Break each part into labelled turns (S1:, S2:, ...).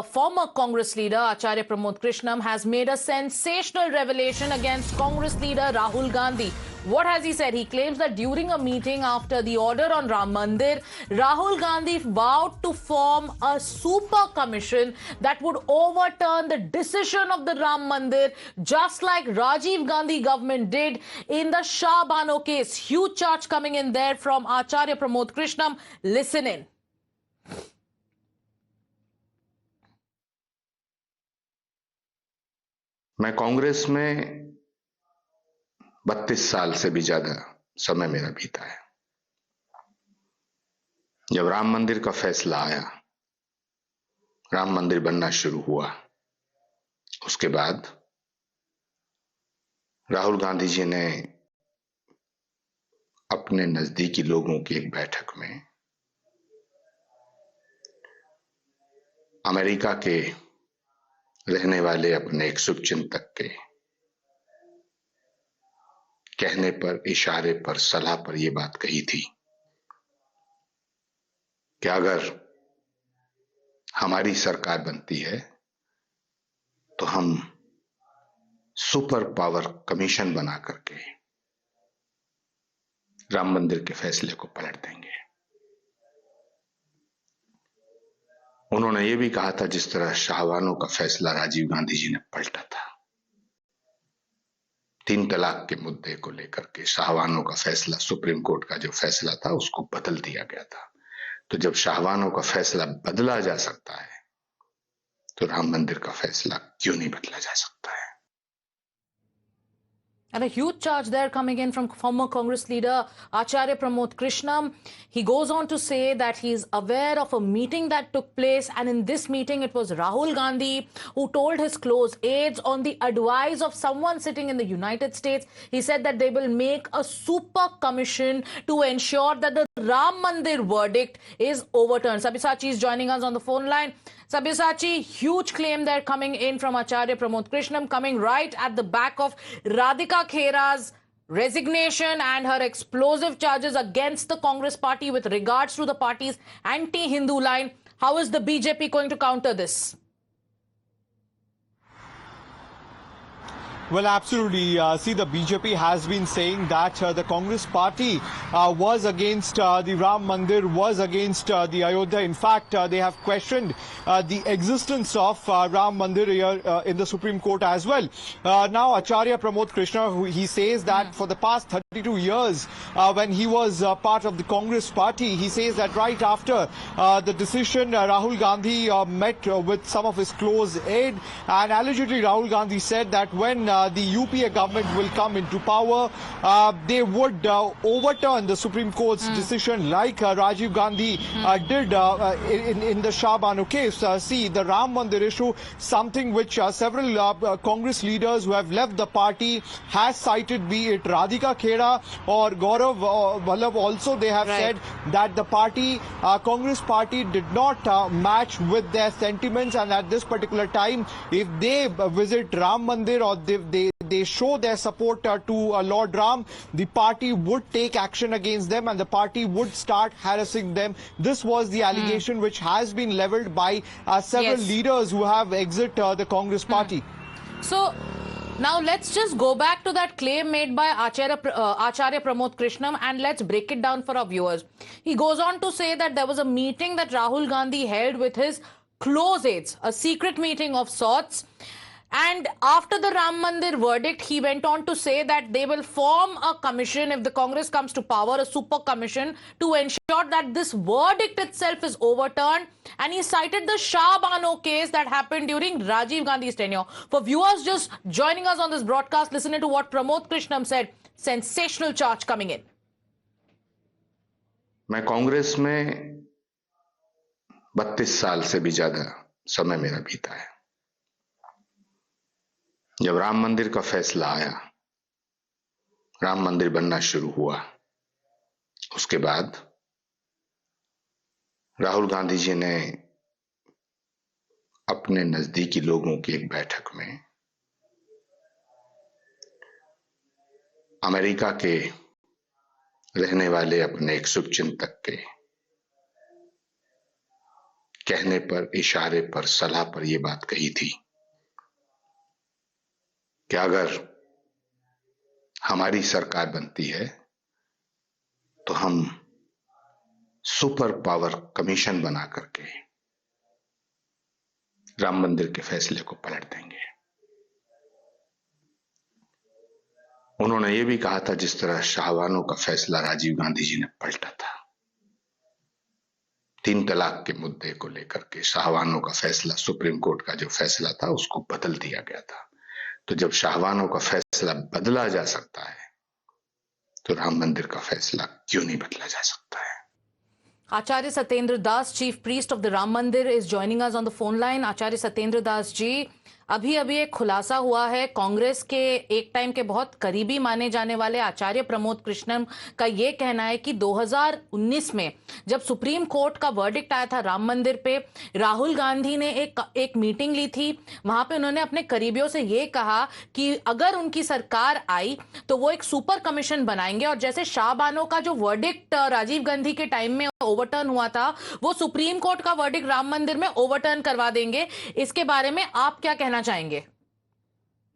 S1: the former Congress leader, Acharya Pramod Krishnam, has made a sensational revelation against Congress leader Rahul Gandhi. What has he said? He claims that during a meeting after the order on Ram Mandir, Rahul Gandhi vowed to form a super commission that would overturn the decision of the Ram Mandir, just like Rajiv Gandhi government did in the Shah Bano case. Huge charge coming in there from Acharya Pramod Krishnam. Listen in.
S2: मैं कांग्रेस में 32 साल से भी ज्यादा समय मेरा बीता है। जब राम मंदिर का फैसला आया, राम मंदिर बनना शुरू हुआ, उसके बाद राहुल गांधी जी ने अपने नजदीकी लोगों की एक बैठक में अमेरिका के रहने वाले अपने एक शुभचिंतक के कहने पर, इशारे पर, सलाह पर यह बात कही थी कि अगर हमारी सरकार बनती है तो हम सुपर पावर कमीशन बना करके राम मंदिर के फैसले को पलट देंगे। उन्होंने यह भी कहा था, जिस तरह शाहबानो का फैसला राजीव गांधी जी ने पलटा था, 3 तलाक के मुद्दे को लेकर के शाहबानो का फैसला, सुप्रीम कोर्ट का जो फैसला था, उसको बदल दिया गया था। तो जब शाहबानो का फैसला बदला जा सकता है तो राम मंदिर का फैसला क्यों नहीं बदला जा सकता है?
S1: And a huge charge there coming in from former Congress leader Acharya Pramod Krishnam. He goes on to say that he is aware of a meeting that took place, and in this meeting it was Rahul Gandhi who told his close aides, on the advice of someone sitting in the United States, he said that they will make a super commission to ensure that the Ram Mandir verdict is overturned. Sabyasachi is joining us on the phone line. Sabyasachi, huge claim there coming in from Acharya Pramod Krishnam, coming right at the back of Radhika Khera's resignation and her explosive charges against the Congress party with regards to the party's anti-Hindu line. How is the BJP going to counter this?
S3: Well, absolutely. See, the BJP has been saying that the Congress party was against the Ram Mandir, was against the Ayodhya. In fact, they have questioned the existence of Ram Mandir here in the Supreme Court as well. Now, Acharya Pramod Krishna, he says that for the past 32 years, when he was part of the Congress party, he says that right after the decision, Rahul Gandhi met with some of his close aide, and allegedly Rahul Gandhi said that when the UPA government will come into power, they would overturn the Supreme Court's decision like Rajiv Gandhi did in the Shah Bano case. See, the Ram Mandir issue, something which several Congress leaders who have left the party has cited, be it Radhika Khera or Gaurav Vallabh. Also, they have said that the party, Congress party, did not match with their sentiments, and at this particular time, if they visit Ram Mandir or they show their support to Lord Ram, the party would take action against them and the party would start harassing them. This was the allegation which has been leveled by several leaders who have exited the Congress party.
S1: So, now let's just go back to that claim made by Acharya Pramod Krishnam and let's break it down for our viewers. He goes on to say that there was a meeting that Rahul Gandhi held with his close aides, a secret meeting of sorts. And after the Ram Mandir verdict, he went on to say that they will form a commission if the Congress comes to power, a super commission, to ensure that this verdict itself is overturned. And he cited the Shah Bano case that happened during Rajiv Gandhi's tenure. For viewers just joining us on this broadcast, listening to what Pramod Krishnam said, sensational charge coming in.
S2: मैं कांग्रेस में 32 साल से भी ज्यादा समय मेरा बीता है। जब राम मंदिर का फैसला आया, राम मंदिर बनना शुरू हुआ, उसके बाद राहुल गांधी जी ने अपने नजदीकी लोगों की एक बैठक में अमेरिका के रहने वाले अपने एक शुभचिंतक के कहने पर, इशारे पर, सलाह पर यह बात कही थी कि अगर हमारी सरकार बनती है तो हम सुपर पावर कमीशन बना करके राम मंदिर के फैसले को पलट देंगे। उन्होंने यह भी कहा था जिस तरह शाहबानो का फैसला राजीव गांधी जी ने पलटा था। 3 तलाक के मुद्दे को लेकर के शाहबानो का फैसला, सुप्रीम कोर्ट का जो फैसला था उसको बदल दिया गया था। तो जब शाहबानो का फैसला बदला जा सकता है तो राम मंदिर का फैसला क्यों नहीं बदला जा सकता है।
S1: Acharya Satyendra Das, Chief Priest of the Ram Mandir, is joining us on the phone line. Acharya Satyendra Das जी, अभी एक खुलासा हुआ है। कांग्रेस के एक टाइम के बहुत करीबी माने जाने वाले आचार्य प्रमोद कृष्णम का ये कहना है कि 2019 में जब सुप्रीम कोर्ट का वर्डिक्ट आया था राम मंदिर पे, राहुल गांधी ने एक मीटिंग ली थी। वहां पे उन्होंने अपने करीबियों से ये कहा कि अगर उनकी सरकार आई तो वो एक सुपर कमीशन बनाएंगे और जैसे शाहबानो का जो वर्डिक्ट राजीव गांधी के टाइम में ओवरटर्न हुआ था, वो सुप्रीम कोर्ट का वर्डिक्ट राम मंदिर में ओवरटर्न करवा देंगे। इसके बारे में आप क्या कहना चाहेंगे?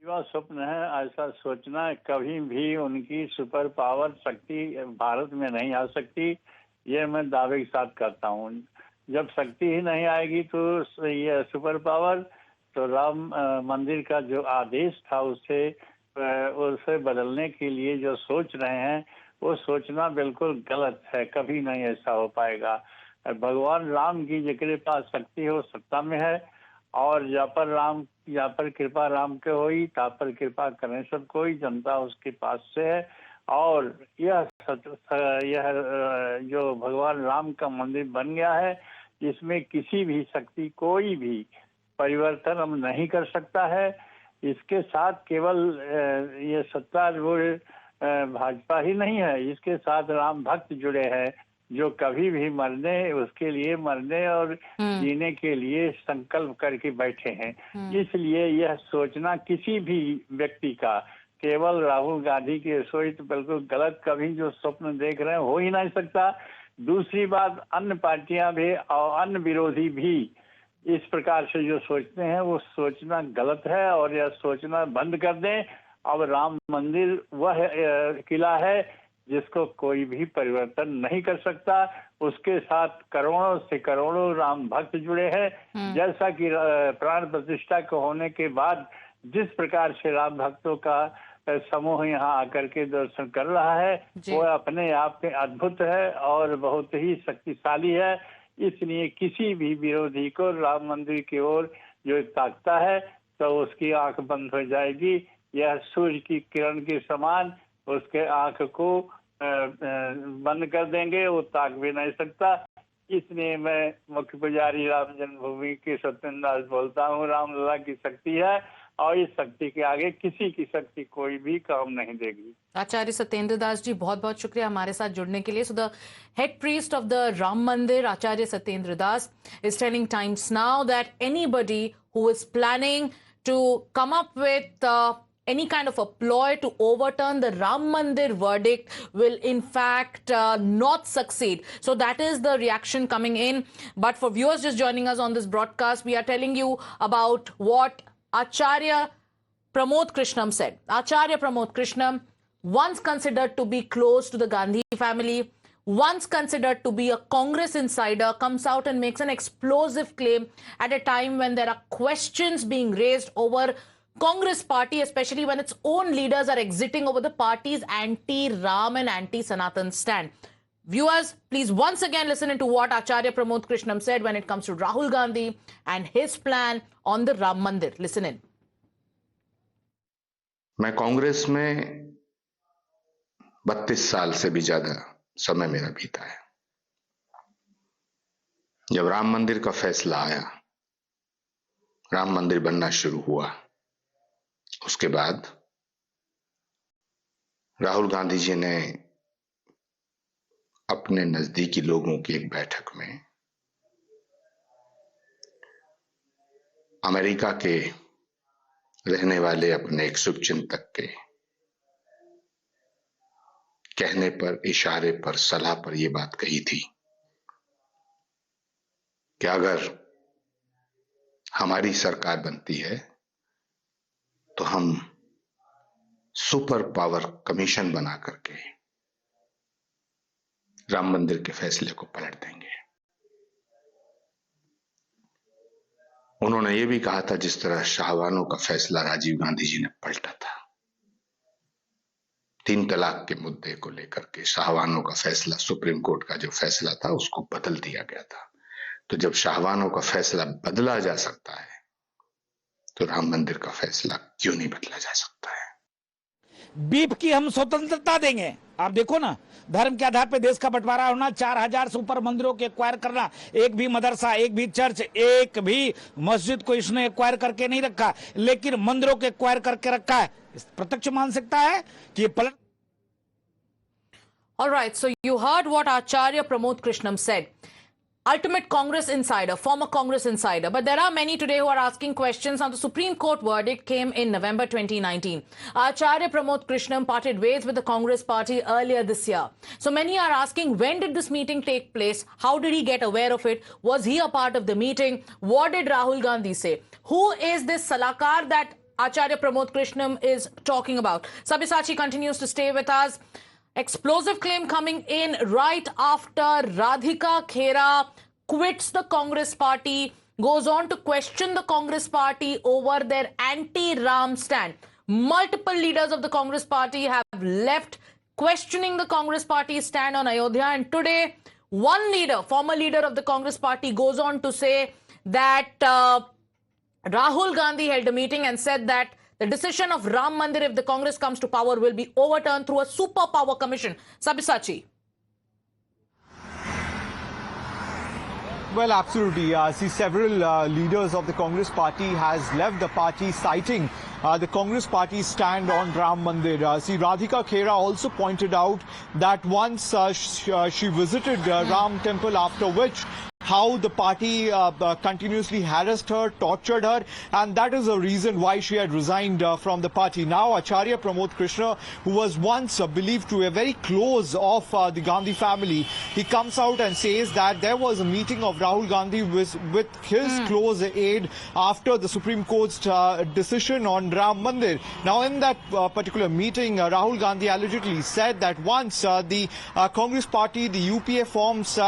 S4: युवा स्वप्न है ऐसा सोचना, कभी भी उनकी सुपर पावर शक्ति भारत में नहीं आ सकती, ये मैं दावे के साथ करता हूँ। जब शक्ति ही नहीं आएगी तो ये सुपर पावर, तो राम मंदिर का जो आदेश था उसे बदलने के लिए जो सोच रहे हैं वो सोचना बिल्कुल गलत है। कभी नहीं ऐसा हो पाएगा। भगवान राम की जिसके पास शक्ति है वो सत्ता में है, और या पर कृपा राम के होई, ता पर कृपा करें सब कोई, जनता उसके पास से है। और यह जो भगवान राम का मंदिर बन गया है, इसमें किसी भी शक्ति कोई भी परिवर्तन हम नहीं कर सकता है। इसके साथ केवल ये सत्तारूढ़ भाजपा ही नहीं है, इसके साथ राम भक्त जुड़े हैं जो कभी भी उसके लिए मरने और जीने के लिए संकल्प करके बैठे हैं। इसलिए यह सोचना किसी भी व्यक्ति का केवल राहुल गांधी की सोच तो बिल्कुल गलत, कभी जो स्वप्न देख रहे हैं हो ही नहीं सकता। दूसरी बात, अन्य पार्टियां भी और अन्य विरोधी भी इस प्रकार से जो सोचते हैं वो सोचना गलत है, और यह सोचना बंद कर दें। अब राम मंदिर वह किला है जिसको कोई भी परिवर्तन नहीं कर सकता। उसके साथ करोड़ों से करोड़ों राम भक्त जुड़े हैं। जैसा कि प्राण प्रतिष्ठा के होने के बाद जिस प्रकार से राम भक्तों का समूह यहाँ आकर के दर्शन कर रहा है, वो अपने आप में अद्भुत है और बहुत ही शक्तिशाली है। इसलिए किसी भी विरोधी को राम मंदिर की ओर जो ताकता है तो उसकी आंख बंद हो जाएगी। यह सूर्य की किरण के समान उसके आंख को बंद कर देंगे, वो ताक भी नहीं सकता। इसलिए मैं मुख्य पुजारी राम जन्मभूमि के सत्येंद्र दास बोलता हूँ, रामलला की शक्ति है और इस शक्ति के आगे किसी की शक्ति कोई भी काम नहीं देगी।
S1: आचार्य सत्येंद्र दास जी, बहुत बहुत शुक्रिया हमारे साथ जुड़ने के लिए। So the head priest of the Ram मंदिर, Acharya Satyendra Das, is telling Times Now that anybody who is planning to come up with any kind of a ploy to overturn the Ram Mandir verdict will in fact not succeed. So that is the reaction coming in. But for viewers just joining us on this broadcast, we are telling you about what Acharya Pramod Krishnam said. Acharya Pramod Krishnam, once considered to be close to the Gandhi family, once considered to be a Congress insider, comes out and makes an explosive claim at a time when there are questions being raised over Congress party, especially when its own leaders are exiting over the party's anti-Ram and anti-Sanatan stand. Viewers, please once again listen into what Acharya Pramod Krishnam said when it comes to Rahul Gandhi and his plan on the Ram Mandir. Listen in.
S2: मैं कांग्रेस में 32 साल से भी ज्यादा समय मेरा बीता है। जब राम मंदिर का फैसला आया, राम मंदिर बनना शुरू हुआ, उसके बाद राहुल गांधी जी ने अपने नजदीकी लोगों की एक बैठक में अमेरिका के रहने वाले अपने एक शुभचिंतक के कहने पर, इशारे पर, सलाह पर यह बात कही थी कि अगर हमारी सरकार बनती है तो हम सुपर पावर कमीशन बना करके राम मंदिर के फैसले को पलट देंगे। उन्होंने ये भी कहा था जिस तरह शाहबानो का फैसला राजीव गांधी जी ने पलटा था। 3 तलाक के मुद्दे को लेकर के शाहबानो का फैसला, सुप्रीम कोर्ट का जो फैसला था उसको बदल दिया गया था। तो जब शाहबानो का फैसला बदला जा सकता है तो राम मंदिर का फैसला क्यों नहीं बदला जा सकता है?
S5: बीफ की हम स्वतंत्रता देंगे। आप देखो ना, धर्म के आधार पर देश का बंटवारा होना, 4000 से ऊपर मंदिरों के एक्वायर करना, एक भी मदरसा, एक भी चर्च, एक भी मस्जिद को इसने एक्वायर करके नहीं रखा, लेकिन मंदिरों के एक्वायर करके रखा है। प्रत्यक्ष मान सकता है कि ये पलट।
S1: All right, so you heard what Acharya Pramod Krishnam said. Ultimate Congress insider, former Congress insider. But there are many today who are asking questions. Now, the Supreme Court verdict came in November 2019. Acharya Pramod Krishnam parted ways with the Congress party earlier this year. So many are asking, when did this meeting take place? How did he get aware of it? Was he a part of the meeting? What did Rahul Gandhi say? Who is this Salakar that Acharya Pramod Krishnam is talking about? Sabyasachi continues to stay with us. Explosive claim coming in right after Radhika Khera quits the Congress party, goes on to question the Congress party over their anti-Ram stand. Multiple leaders of the Congress party have left questioning the Congress party's stand on Ayodhya, and today one leader, former leader of the Congress party, goes on to say that Rahul Gandhi held a meeting and said that the decision of Ram Mandir, if the Congress comes to power, will be overturned through a superpower commission. Sabyasachi.
S3: Well, absolutely. See, several leaders of the Congress party has left the party, citing the Congress party's stand on Ram Mandir. See, Radhika Khera also pointed out that once she visited Ram Temple, after which how the party continuously harassed her, tortured her, and that is the reason why she had resigned from the party. Now, Acharya Pramod Krishna, who was once believed to be very close of the Gandhi family, he comes out and says that there was a meeting of Rahul Gandhi with his close aide after the Supreme Court's decision on Ram Mandir. Now, in that particular meeting, Rahul Gandhi allegedly said that once the Congress party, the UPA forms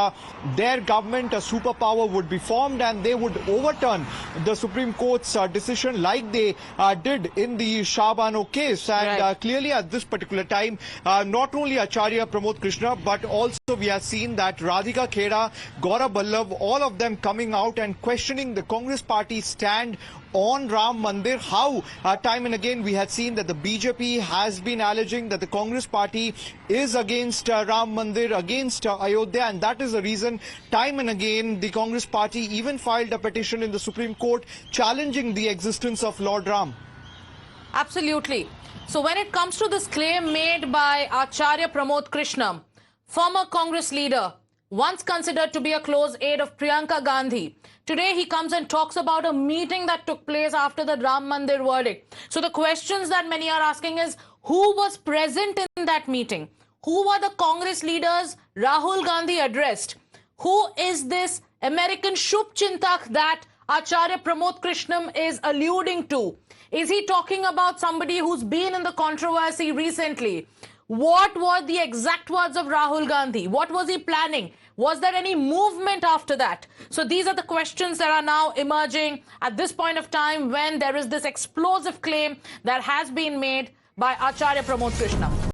S3: their government, superpower would be formed and they would overturn the Supreme Court's decision like they did in the Shahbano case. And clearly at this particular time, not only Acharya Pramod Krishna, but also we have seen that Radhika Khera, Gaurav Ballabh, all of them coming out and questioning the Congress party's stand on Ram Mandir. How time and again we had seen that the BJP has been alleging that the Congress party is against Ram Mandir, against Ayodhya, and that is the reason time and again the Congress party even filed a petition in the Supreme Court challenging the existence of Lord Ram.
S1: Absolutely. So when it comes to this claim made by Acharya Pramod Krishnam, former Congress leader, once considered to be a close aide of Priyanka Gandhi, today he comes and talks about a meeting that took place after the Ram Mandir verdict. So the questions that many are asking is, who was present in that meeting? Who were the Congress leaders Rahul Gandhi addressed? Who is this American Shubchintak that Acharya Pramod Krishnam is alluding to? Is he talking about somebody who's been in the controversy recently? What were the exact words of Rahul Gandhi? What was he planning? Was there any movement after that? So these are the questions that are now emerging at this point of time when there is this explosive claim that has been made by Acharya Pramod Krishnam.